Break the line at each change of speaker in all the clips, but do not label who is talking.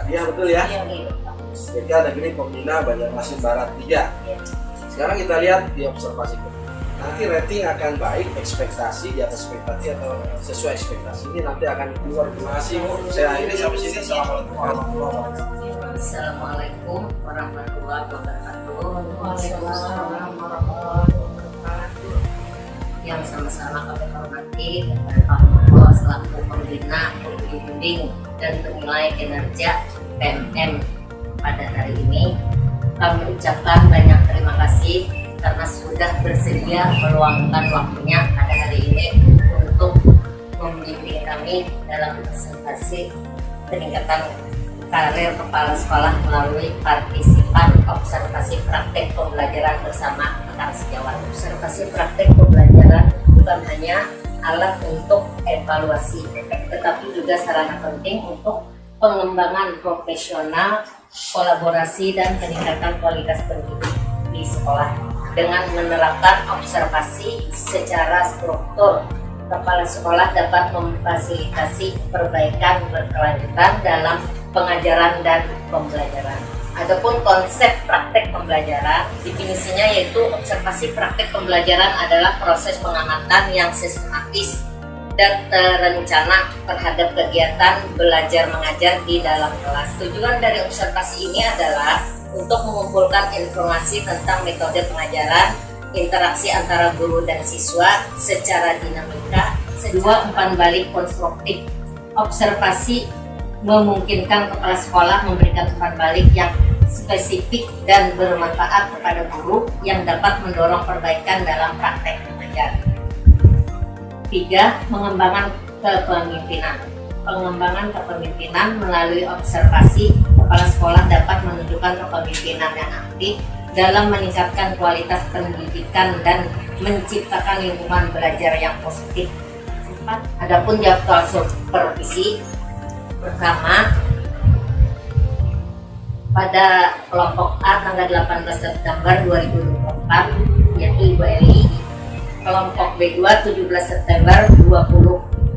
Dia betul ya?
Iya, gitu.
STK Negeri Pembina Banjarmasin Barat 3.
Iya.
Sekarang kita lihat di observasi. Nanti rating akan baik, ekspektasi di atas ekspektasi atau sesuai ekspektasi ini nanti akan keluar. Terima kasih Bu. Saya akhiri sampai sini. Assalamualaikum warahmatullahi wabarakatuh.
Assalamualaikum warahmatullahi wabarakatuh.
Waalaikumsalam warahmatullahi wabarakatuh.
Yang sama-sama kami hormati kepada Pak Muhammad selaku pembina, pembimbing dan penilai kinerja PMM pada hari ini. Kami ucapkan banyak terima kasih karena sudah bersedia meluangkan waktunya pada hari ini untuk membimbing kami dalam presentasi peningkatan karir kepala sekolah melalui partisipan observasi praktek pembelajaran bersama rekan sejawat. Observasi praktek pembelajaran bukan hanya alat untuk evaluasi, tetapi juga sarana penting untuk pengembangan profesional, kolaborasi, dan peningkatan kualitas pendidik di sekolah. Dengan menerapkan observasi secara struktur, kepala sekolah dapat memfasilitasi perbaikan berkelanjutan dalam pengajaran dan pembelajaran. Adapun konsep praktek pembelajaran, definisinya yaitu observasi praktek pembelajaran adalah proses pengamatan yang sistematis dan terencana terhadap kegiatan belajar mengajar di dalam kelas. Tujuan dari observasi ini adalah untuk mengumpulkan informasi tentang metode pengajaran, interaksi antara guru dan siswa secara dinamika, dua umpan balik konstruktif. Observasi memungkinkan kepala sekolah memberikan umpan balik yang spesifik dan bermanfaat kepada guru yang dapat mendorong perbaikan dalam praktek mengajar. 3. Mengembangkan kepemimpinan. Pengembangan kepemimpinan melalui observasi, kepala sekolah dapat menunjukkan kepemimpinan yang aktif dalam meningkatkan kualitas pendidikan dan menciptakan lingkungan belajar yang positif. 4. Adapun jadwal supervisi, pertama pada kelompok A tanggal 18 September 2024 yaitu Ibu Eli, kelompok B2 17 September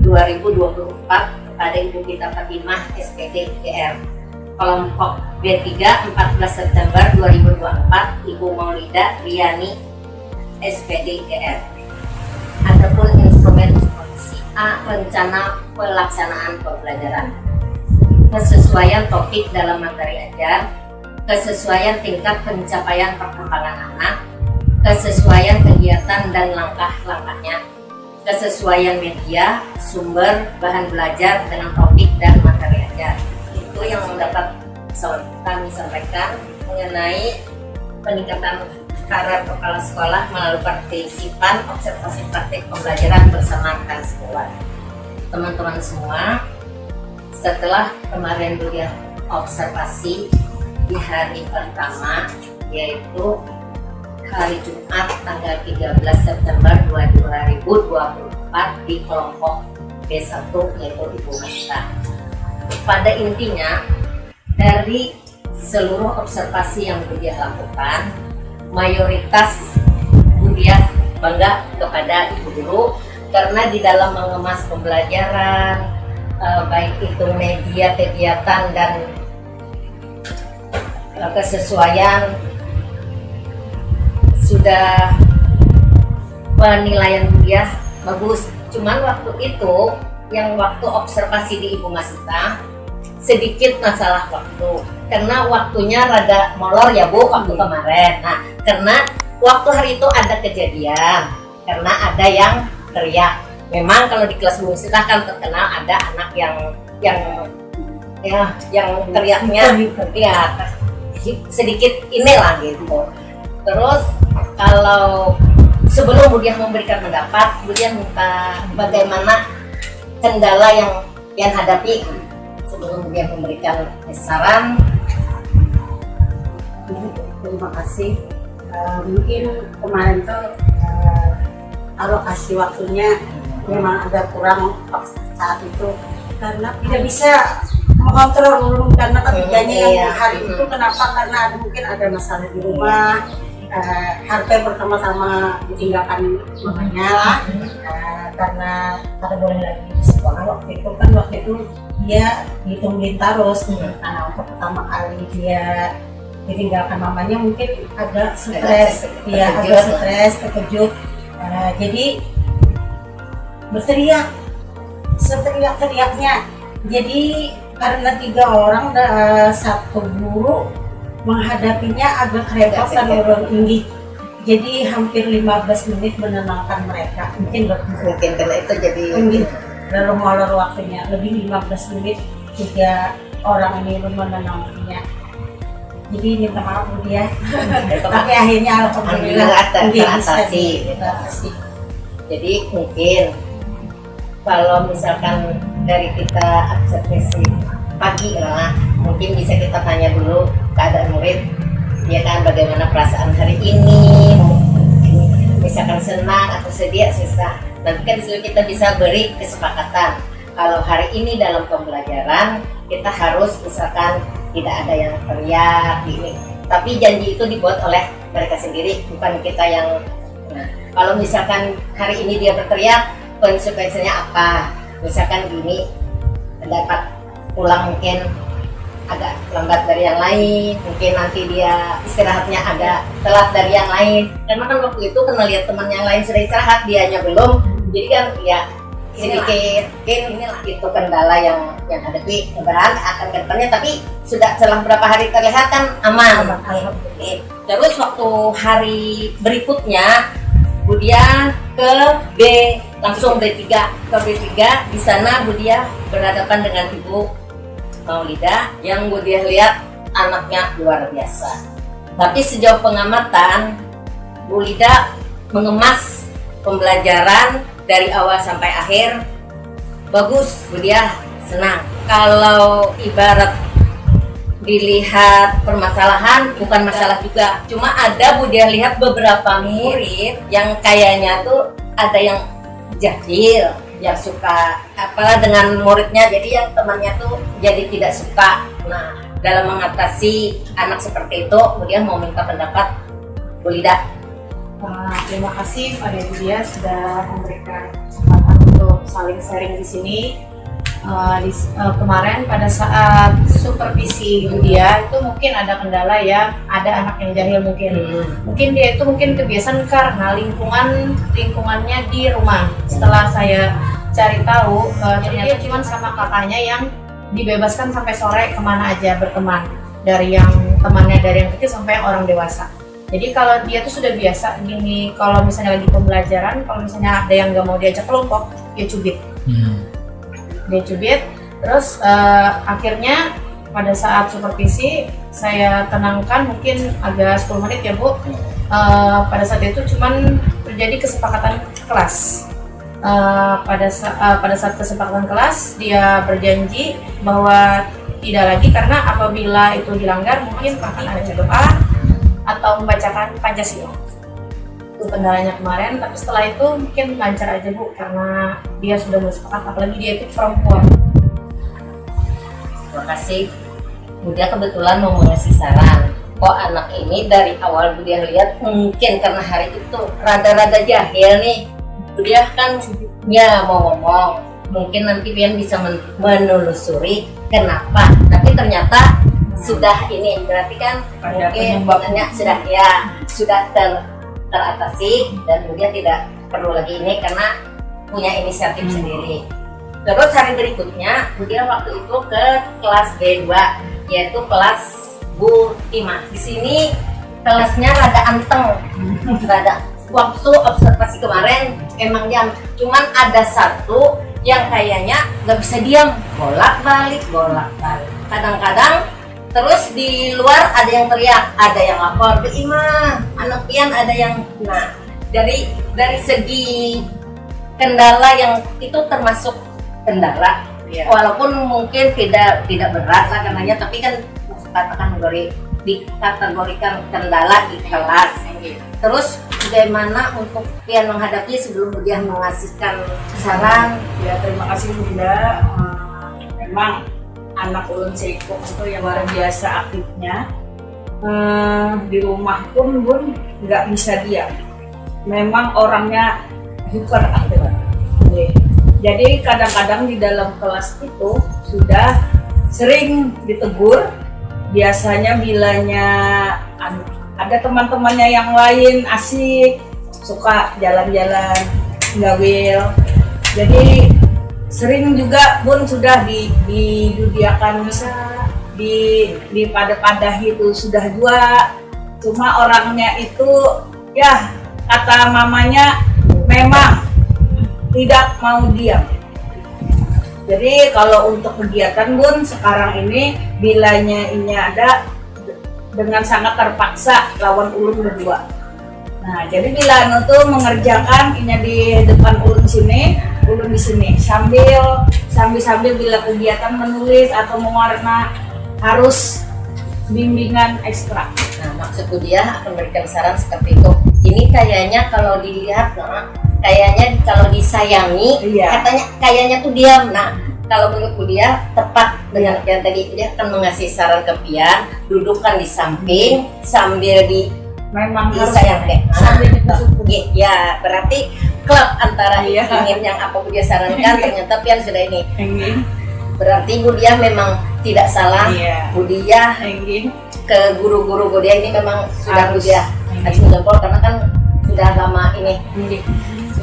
2024 pada Ibu Gita Fatimah SPD GR, kelompok B3 14 September 2024 Ibu Maulida Riani SPD GR. Adapun instrumen supervisi A, rencana pelaksanaan pembelajaran, kesesuaian topik dalam materi ajar, kesesuaian tingkat pencapaian perkembangan anak, kesesuaian kegiatan dan langkah-langkahnya, kesesuaian media, sumber, bahan belajar dengan topik dan materi ajar. Itu yang dapat kami sampaikan mengenai peningkatan karir kepala sekolah melalui partisipan observasi praktik pembelajaran bersama rekan sejawat. Teman-teman semua, setelah kemarin beliau observasi di hari pertama yaitu hari Jumat tanggal 13 September 2024 di kelompok B1 yaitu Ibu Mesta. Pada intinya dari seluruh observasi yang beliau lakukan, mayoritas beliau bangga kepada ibu guru karena di dalam mengemas pembelajaran baik itu media kegiatan dan kesesuaian sudah penilaian dia bagus. Cuman waktu itu yang waktu observasi di Ibu Masita sedikit masalah waktu karena waktunya rada molor ya Bu waktu kemarin. Nah karena waktu hari itu ada kejadian karena ada yang teriak. Memang kalau di kelas Bu Masita kan terkenal ada anak yang teriaknya ya sedikit inilah gitu. Terus kalau sebelum Budiah memberikan pendapat, Budiah minta bagaimana kendala yang hadapi sebelum Budiah memberikan saran.
Terima kasih. Mungkin kemarin tuh alokasi waktunya memang agak kurang saat itu karena tidak bisa mengontrol karena ketiganya yang hari itu kenapa karena mungkin ada masalah di rumah. Hampir bersama-sama ditinggalkan mamanya lah karena boleh lagi di sekolah waktu itu dia ditungguin terus. Nah untuk pertama kali dia ditinggalkan mamanya mungkin agak stres, ya agak stres, terkejut. Jadi berteriak, seteriak-teriaknya. Jadi karena 3 orang satu guru menghadapinya agak repot dan orang tinggi. Jadi hampir 15 menit menenangkan mereka. Mungkin
karena itu jadi
dalam molor waktunya lebih 15 menit 3 orang ini menenangkannya. Jadi minta maaf Bu dia. Tapi akhirnya alhamdulillah
teratasi. Jadi mungkin kalau misalkan dari kita observasi pagi lah, mungkin bisa kita tanya dulu keadaan murid, ya kan, bagaimana perasaan hari ini, misalkan senang atau sedih, susah. Nanti kan disitu kita bisa beri kesepakatan kalau hari ini dalam pembelajaran kita harus misalkan tidak ada yang teriak ini, tapi janji itu dibuat oleh mereka sendiri, bukan kita yang. Nah, kalau misalkan hari ini dia berteriak, konsekuensinya apa? Misalkan gini, dapat pulang mungkin agak lambat dari yang lain, mungkin nanti dia istirahatnya agak telat dari yang lain, karena kan waktu itu kena lihat teman yang lain sudah istirahat, dianya belum, jadi kan ya sedikit inilah itu kendala yang hadapi. Berat akan ke depannya, tapi sudah setelah berapa hari terlihat kan aman. Terus waktu hari berikutnya Budia ke B, langsung B3 ke B3. Di sana Budia berhadapan dengan Ibu Maulida yang Budia lihat anaknya luar biasa. Tapi sejauh pengamatan, Bu Lida mengemas pembelajaran dari awal sampai akhir bagus. Budia senang. Kalau ibarat dilihat permasalahan, bukan masalah juga, cuma ada Budia lihat beberapa murid yang kayaknya tuh ada yang jahil, yang suka apalah dengan muridnya, jadi yang temannya tuh jadi tidak suka. Nah, dalam mengatasi anak seperti itu, Budia mau minta pendapat Bu Lida.
Terima kasih pada Budia sudah memberikan kesempatan untuk saling sharing di sini. Kemarin pada saat supervisi Budia itu mungkin ada kendala ya, ada anak yang jahil mungkin dia itu mungkin kebiasaan karena lingkungannya di rumah. Setelah saya cari tahu, ternyata dia cuma sama kakaknya yang dibebaskan sampai sore kemana aja berteman, dari yang temannya dari yang kecil sampai yang orang dewasa. Jadi kalau dia tuh sudah biasa gini, kalau misalnya lagi pembelajaran, kalau misalnya ada yang nggak mau diajak kelompok, dia cubit. Dia cubit, terus akhirnya pada saat supervisi saya tenangkan, mungkin agak 10 menit ya Bu. Pada saat itu cuman terjadi kesepakatan kelas. Pada saat kesepakatan kelas dia berjanji bahwa tidak lagi, karena apabila itu dilanggar mungkin akan ada doa atau membacakan Pancasila. Itu kendalanya kemarin, tapi setelah itu mungkin lancar aja Bu, karena dia sudah bersepakat, apalagi dia itu perempuan.
Terima kasih. Budia kebetulan mau ngasih saran. Kok anak ini dari awal Budia lihat mungkin karena hari itu rada-rada jahil nih. Budia kan ya mau ngomong, mungkin nanti Pian bisa menelusuri kenapa. Tapi ternyata sudah ini berarti kan mungkin sudah teratasi, dan Budia tidak perlu lagi ini karena punya inisiatif sendiri. Terus hari berikutnya Budia waktu itu ke kelas B2, yaitu kelas Bu Timah. Di sini kelasnya rada anteng, rada. Waktu observasi kemarin emang diam, cuman ada satu yang kayaknya nggak bisa diam, bolak-balik. Kadang-kadang terus di luar ada yang teriak, ada yang lapor ke Ima, anak Pian ada yang. Nah, dari segi kendala yang itu termasuk kendala, walaupun mungkin tidak berat lah karenanya, tapi kan katakan dikategorikan kendala di kelas. Terus bagaimana untuk Pian menghadapi sebelum Budia mengasihkan saran?
Ya, terima kasih Bunda. Memang anak ulun Seiko itu yang luar biasa aktifnya. Di rumah pun Bun nggak bisa diam. Memang orangnya hiperaktif. Jadi kadang-kadang di dalam kelas itu sudah sering ditegur,
biasanya bilanya ada teman-temannya yang lain asik, suka jalan-jalan, gawil. Jadi sering juga Bun sudah didudiakan bisa di padah itu sudah dua, cuma orangnya itu ya kata mamanya memang tidak mau diam. Jadi kalau untuk kegiatan Bun sekarang ini bilanya ini ada dengan sangat terpaksa lawan ulun berdua. Nah jadi bila anu tuh mengerjakan ini di depan ulun sini, ulun di sini sambil bila kegiatan menulis atau mewarna harus bimbingan ekstra.
Nah maksudku dia akan memberikan saran seperti itu. Ini kayaknya kalau dilihat, kayaknya kalau disayangi, katanya kayaknya tuh diam. Nah, kalau menurutku dia tepat dengan yang tadi, dia akan mengasih saran ke Pian, dudukkan di samping sambil
memang
disayang deh.
Sambil ditusuk.
Ya, berarti klub antara ingin yang apa dia sarankan, ternyata Pian sudah ini. Berarti Bu Dia memang tidak salah. Bu Dia ke guru-guru Bu Dia ini memang sudah Bu Dia kasih jempol karena kan sudah lama ini.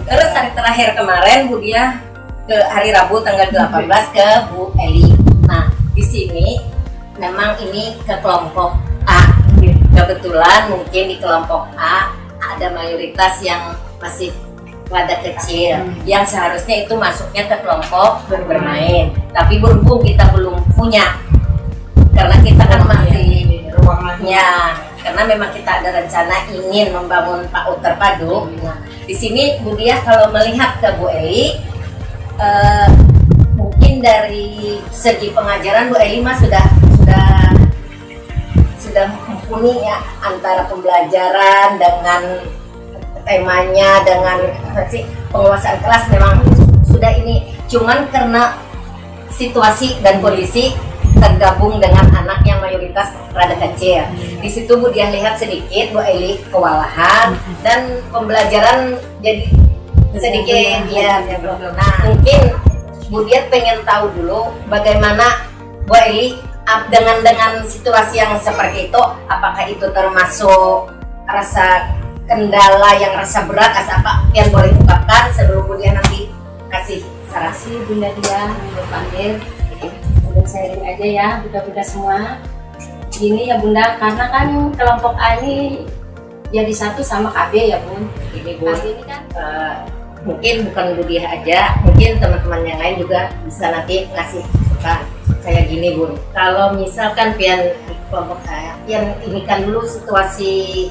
Terus hari terakhir kemarin Bu Dia ke hari Rabu tanggal 18 ke Bu Eli. Nah di sini memang ini ke kelompok A. Kebetulan mungkin di kelompok A ada mayoritas yang masih wadah kecil yang seharusnya itu masuknya ke kelompok bermain. Tapi berhubung kita belum punya karena kita kan masih ruangnya. Karena memang kita ada rencana ingin membangun PAUD terpadu. Nah, di sini Bu Dia kalau melihat ke Bu Eli, mungkin dari segi pengajaran Bu Eli mah sudah mumpuni ya, antara pembelajaran dengan temanya dengan penguasaan kelas memang sudah ini. Cuman karena situasi dan kondisi tergabung dengan anak yang mayoritas rada kecil. Di situ Bu Dia lihat sedikit Bu Eli kewalahan dan pembelajaran jadi sedikit ya. Nah, mungkin Bu Dia pengen tahu dulu bagaimana Bu Eli dengan situasi yang seperti itu, apakah itu termasuk rasa kendala yang rasa berat, rasa apa yang boleh ungkapkan sebelum Bu Dia nanti kasih saran.
Bunda Dia panggil. Bunda sharing aja ya Bunda-bunda semua. Gini ya Bunda, karena kan kelompok A ini jadi satu sama KB ya Bun.
Ini Bu,
ini kan
mungkin bukan Bu Dia aja, mungkin teman-teman yang lain juga bisa nanti ngasih suka kayak gini Bun. Kalau misalkan Pian di kelompok A, Pian ini kan dulu situasi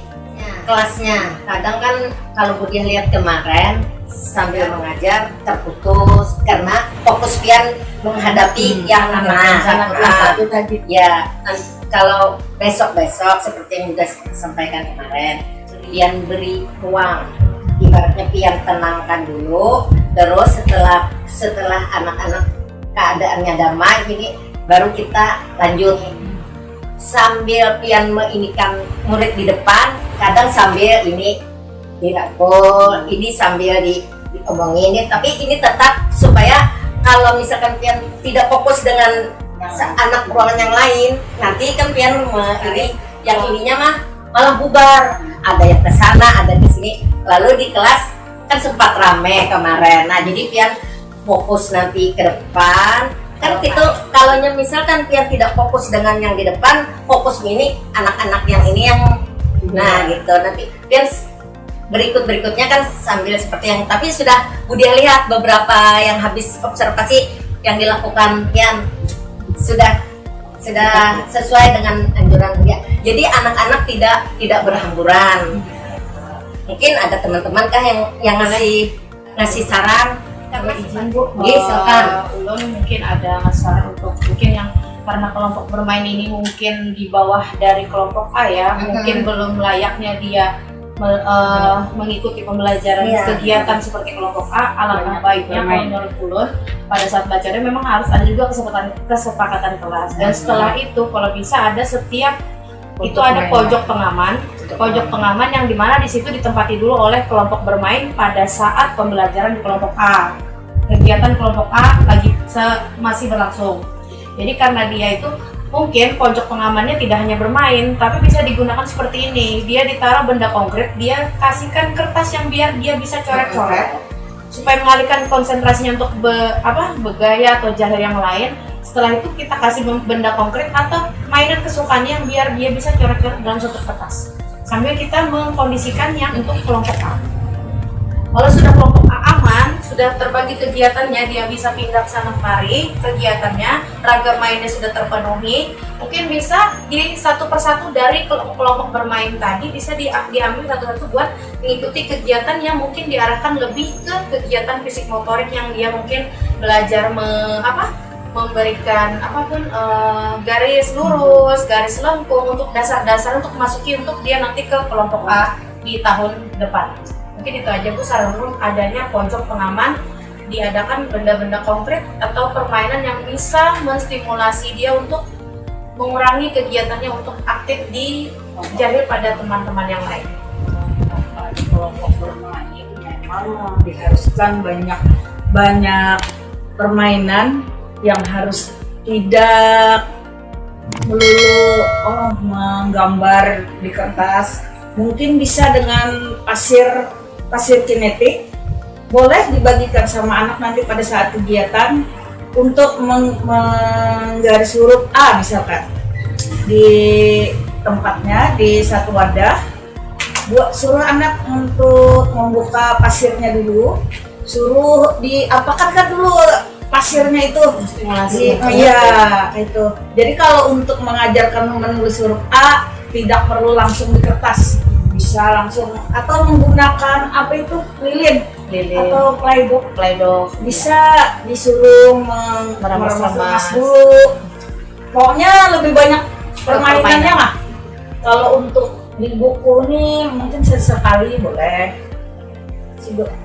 kelasnya. Kadang kan kalau Bu Dia lihat kemarin sambil mengajar terputus karena fokus Pian menghadapi yang
satu tadi.
Ya, kalau besok-besok seperti yang sudah sampaikan kemarin, Pian beri ruang, ibaratnya Pian tenangkan dulu, terus setelah anak-anak keadaannya damai ini baru kita lanjut. Sambil Pian menginikan murid di depan, kadang sambil ini dirangkul, ini sambil diomongin, tapi ini tetap supaya kalau misalkan Pian tidak fokus dengan anak ruangan yang lain, nanti kan Pian ini yang ininya mah malah bubar, ada yang ke sana, ada di sini. Lalu di kelas kan sempat rame kemarin. Nah, jadi Pian fokus nanti ke depan. Kan itu kalau misalkan Pian tidak fokus dengan yang di depan, fokus ini anak-anak yang ini yang nah gitu. Nanti Pian berikutnya kan sambil seperti yang tapi sudah Bu Dia lihat beberapa yang habis observasi yang dilakukan Pian sudah sesuai dengan anjuran dia. Jadi anak-anak tidak berhamburan. Mungkin ada teman-teman kah yang ngasih saran?
Karena izin Bu,
silakan.
Ulun mungkin ada saran untuk mungkin yang karena kelompok bermain ini mungkin di bawah dari kelompok A ya, mungkin belum layaknya dia mengikuti pembelajaran kegiatan seperti kelompok A. Alangkah baiknya kalau menurut ulun pada saat belajarnya memang harus ada juga kesepakatan kelas, dan setelah itu kalau bisa ada setiap itu ada pojok pengaman yang dimana di situ ditempati dulu oleh kelompok bermain pada saat pembelajaran di kelompok A. Kegiatan kelompok A lagi masih berlangsung. Jadi karena dia itu mungkin pojok pengamannya tidak hanya bermain, tapi bisa digunakan seperti ini. Dia ditaruh benda konkret, dia kasihkan kertas yang biar dia bisa coret-coret supaya mengalihkan konsentrasinya untuk bergaya atau jahil yang lain. Setelah itu kita kasih benda konkret atau mainan kesukaannya yang biar dia bisa coret-coret dalam suatu kertas. Sambil kita mengkondisikannya untuk kelompok A. Kalau sudah kelompok A aman, sudah terbagi kegiatannya, dia bisa pindah ke sana kemari, kegiatannya, ragam mainnya sudah terpenuhi, mungkin bisa di satu persatu dari kelompok bermain tadi bisa diambil satu-satu buat mengikuti kegiatan yang mungkin diarahkan lebih ke kegiatan fisik motorik yang dia mungkin belajar memberikan garis lurus, garis lengkung untuk dasar-dasar untuk masuki untuk dia nanti ke kelompok A di tahun depan. Mungkin itu aja Bu, saran adanya pojok pengaman, diadakan benda-benda konkret atau permainan yang bisa menstimulasi dia untuk mengurangi kegiatannya untuk aktif di jahil pada teman-teman yang lain.
Kelompok bermain memang diharuskan banyak permainan yang harus tidak melulu menggambar di kertas. Mungkin bisa dengan pasir kinetik, boleh dibagikan sama anak nanti pada saat kegiatan untuk menggaris huruf A misalkan di tempatnya di satu wadah. Suruh anak untuk membuka pasirnya dulu, suruh diapakan dulu pasirnya itu. Iya itu. Jadi kalau untuk mengajarkan menulis huruf A tidak perlu langsung di kertas, bisa langsung atau menggunakan lilin atau playdoh bisa disuruh meramas dulu. Pokoknya lebih banyak permainannya lah. Kalau untuk di buku ini mungkin sesekali boleh.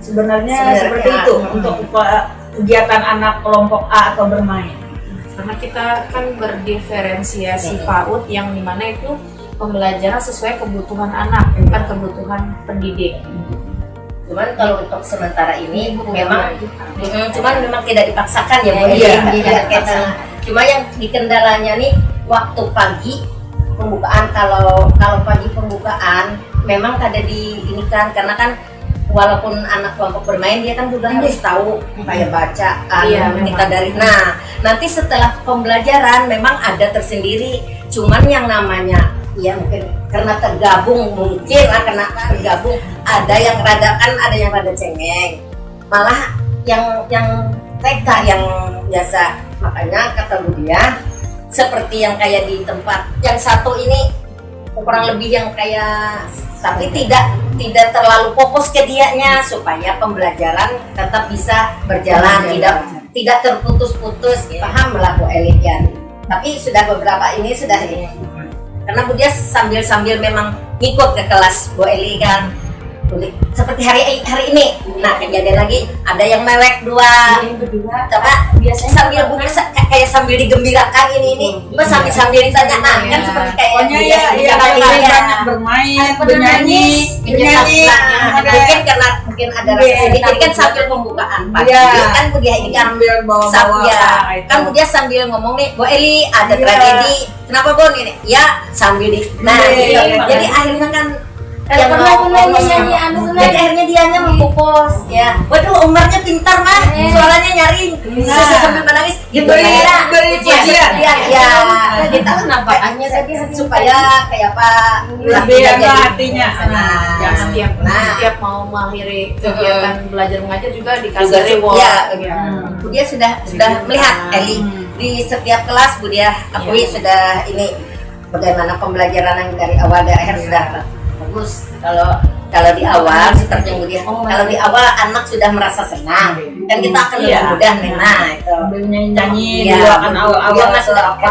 Sebenarnya seperti itu untuk kegiatan anak kelompok A atau bermain.
Karena kita kan berdiferensiasi PAUD yang dimana itu pembelajaran sesuai kebutuhan anak, bukan kebutuhan pendidik.
Cuman kalau untuk sementara ini memang tidak dipaksakan ya Bu. Cuma yang dikendalanya nih waktu pagi pembukaan, kalau pagi pembukaan memang ada diinikan karena kan walaupun anak kelompok bermain dia kan juga harus tahu kayak bacaan kita dari nanti setelah pembelajaran memang ada tersendiri. Cuman yang namanya mungkin karena tergabung ada yang rada cengeng, malah yang TK yang biasa. Makanya kata Bu Dia seperti yang kayak di tempat yang satu ini kurang lebih yang kayak, tapi tidak terlalu fokus ke dianya supaya pembelajaran tetap bisa berjalan, tidak terputus-putus. Paham lah Bu Eli ya. Tapi sudah beberapa ini sudah karena Bu Dia sambil memang ngikut ke kelas Bu Eli kan, seperti hari ini. Nah kejadian lagi ada yang mewek dua, coba biasanya sambil Bu Dia kayak sambil digembirakan ini sambil ditanya, kan seperti kayak
banyak bermain, bernyanyi.
Mungkin ada rasa sedih. Jadi kan sambil pembukaan pagi kan Bu Dia ini kan kan Bu Dia sambil ngomong nih, Bu Eli ada tragedi. Kenapa Bon ini? Ya sambil jadi akhirnya kan yang jadi akhirnya dianya memfokus ya. Waduh Umarnya pintar mah, suaranya nyaring, sambil menangis beri kita nampakannya tadi supaya kayak apa
lebih hatinya.
Setiap mau mengakhiri kegiatan belajar mengajar juga dikasih reward.
Bu Dia sudah melihat Eli di setiap kelas. Bu Dia akui sudah ini bagaimana pembelajaran yang dari awal dari akhir sudah bagus. Kalau di awal seperti yang Bu Dia, kalau di awal anak sudah merasa senang kan kita akan lebih mudah itu
nyanyi dulu akan awal sudah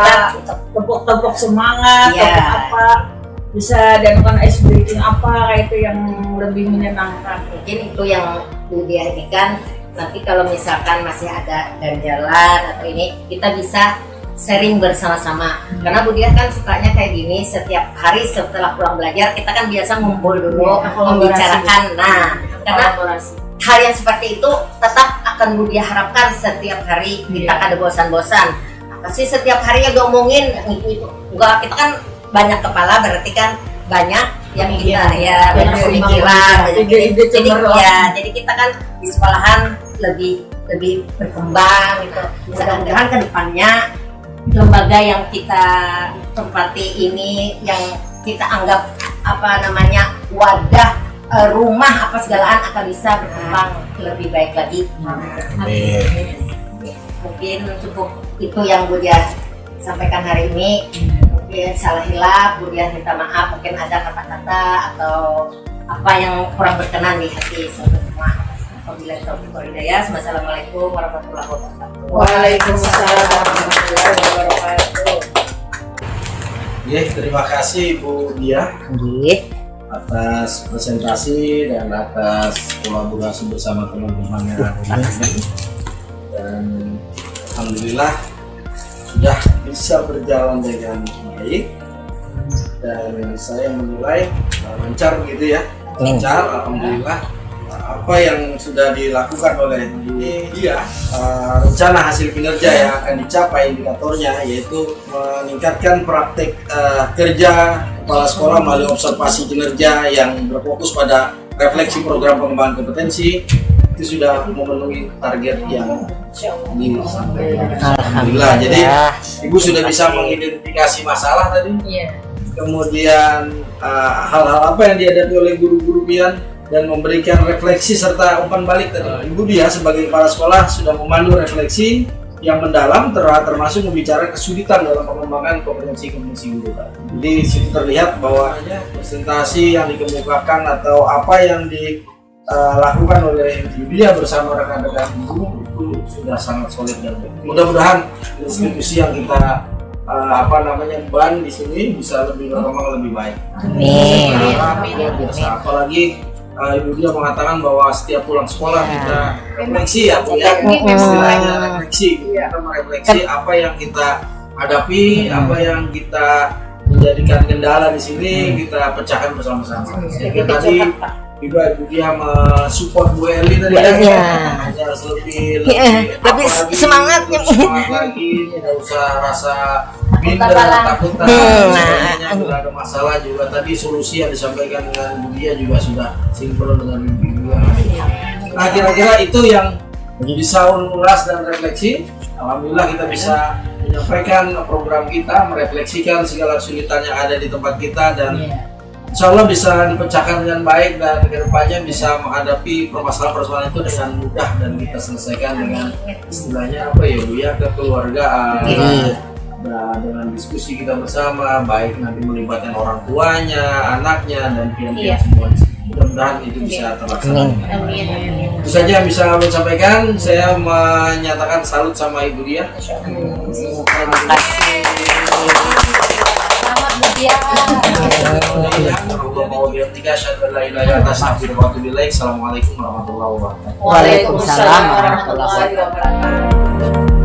tepuk semangat apa bisa dan ice breaking kayak itu yang lebih menyenangkan.
Mungkin itu yang Bu Dia ini kan nanti kalau misalkan masih ada ganjalan atau ini kita bisa sharing bersama-sama. Karena Bu Dia kan sukanya kayak gini, setiap hari setelah pulang belajar kita kan biasa ngumpul dulu membicarakan. Karena hal yang seperti itu tetap akan Bu Dia harapkan setiap hari kita kada bosan-bosan. pasti setiap hari ya ngomongin itu. Enggak, kita kan banyak kepala, berarti kan banyak yang kita ya banyak pemikiran. Jadi kita kan di sekolahan lebih berkembang gitu. Mudah-mudahan ke depannya lembaga yang kita tempati ini, yang kita anggap wadah, rumah apa segalaan akan bisa berkembang lebih baik lagi. Mungkin cukup itu yang Bu Diah sampaikan hari ini. Mungkin salah hilaf, Bu Diah minta maaf. Mungkin ada kata-kata atau apa yang kurang berkenan di hati semua. Wabillahi taufiq wal hidayah. Wassalamualaikum warahmatullahi wabarakatuh.
Waalaikumsalam warahmatullahi wabarakatuh.
Terima kasih Bu Diah atas presentasi dan atas kolaborasi bersama teman-teman yang ada di sini. Dan alhamdulillah sudah bisa berjalan dengan baik, dan saya menilai lancar gitu ya, lancar. Alhamdulillah apa yang sudah dilakukan oleh dia, rencana hasil kinerja yang akan dicapai indikatornya yaitu meningkatkan praktek kerja kepala sekolah melalui observasi kinerja yang berfokus pada refleksi program pengembangan kompetensi, itu sudah memenuhi target yang disampaikan. Alhamdulillah. Jadi Ibu sudah bisa mengidentifikasi masalah tadi, kemudian hal-hal apa yang dihadapi oleh guru-guru pian, dan memberikan refleksi serta umpan balik tadi. Ibu Diah sebagai kepala sekolah sudah memandu refleksi yang mendalam, termasuk membicarakan kesulitan dalam pengembangan kompetensi guru. Jadi situ terlihat bahwa presentasi yang dikemukakan atau apa yang dilakukan oleh Ibu Diah bersama rekan-rekan guru itu sudah sangat solid dan baik. Mudah-mudahan institusi yang kita ban di sini bisa lebih berkembang lebih baik. Amin. Apalagi Ibu Diah mengatakan bahwa setiap pulang sekolah kita refleksi ya Bu ya, istilahnya refleksi, kita merefleksi apa yang kita hadapi, apa yang kita menjadikan kendala di sini, kita pecahkan bersama-sama. Tadi juga Ibu Diah mensupport Bu Eli tadi harus lebih
semangat
lagi, tidak usah rasa minder, takutan. Bila ada masalah juga tadi solusi yang disampaikan dengan Bu Diah juga sudah sinkron dengan Ibu Diah. Nah, kira-kira itu yang bisa ulas dan refleksi. Alhamdulillah kita bisa menyampaikan program kita, merefleksikan segala kesulitan yang ada di tempat kita, dan insya Allah bisa dipecahkan dengan baik, dan kedepannya bisa menghadapi permasalahan-permasalahan itu dengan mudah dan kita selesaikan dengan istilahnya apa ya Bu ya, kekeluargaan. Nah, dengan diskusi kita bersama, baik nanti melibatkan orang tuanya, anaknya, dan pihak-pihak semua. Mudah-mudahan itu bisa terlaksana. Itu saja yang bisa kami sampaikan. Saya menyatakan salut sama Ibu Diah. Terima kasih.
Selamat Bu Diah.
Assalamualaikum warahmatullahi wabarakatuh.
Waalaikumsalam warahmatullahi wabarakatuh.